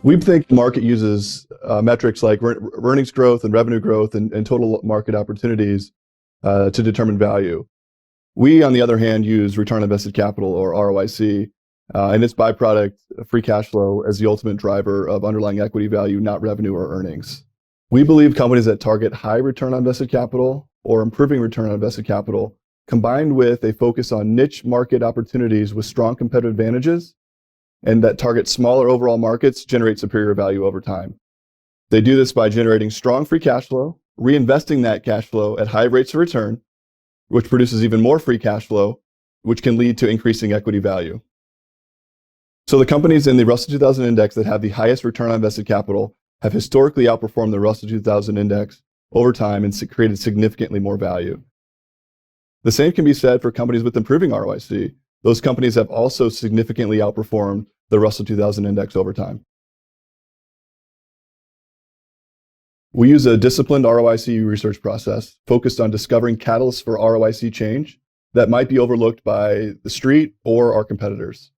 We think the market uses metrics like earnings growth and revenue growth and total market opportunities to determine value. We, on the other hand, use return on invested capital, or ROIC, and its byproduct, free cash flow, as the ultimate driver of underlying equity value, not revenue or earnings. We believe companies that target high return on invested capital or improving return on invested capital, combined with a focus on niche market opportunities with strong competitive advantages, and that target smaller overall markets, generate superior value over time. They do this by generating strong free cash flow, reinvesting that cash flow at high rates of return, which produces even more free cash flow, which can lead to increasing equity value. So the companies in the Russell 2000 index that have the highest return on invested capital have historically outperformed the Russell 2000 index over time and created significantly more value. The same can be said for companies with improving ROIC. Those companies have also significantly outperformed the Russell 2000 index over time. We use a disciplined ROIC research process focused on discovering catalysts for ROIC change that might be overlooked by the street or our competitors.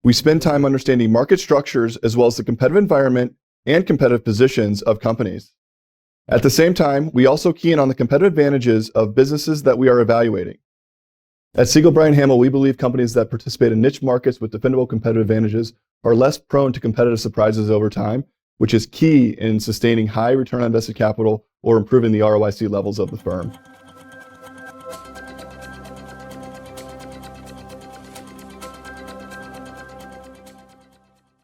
We spend time understanding market structures as well as the competitive environment and competitive positions of companies. At the same time, we also key in on the competitive advantages of businesses that we are evaluating. At Siegel Bryan Hamel, we believe companies that participate in niche markets with defendable competitive advantages are less prone to competitive surprises over time, which is key in sustaining high return on invested capital or improving the ROIC levels of the firm.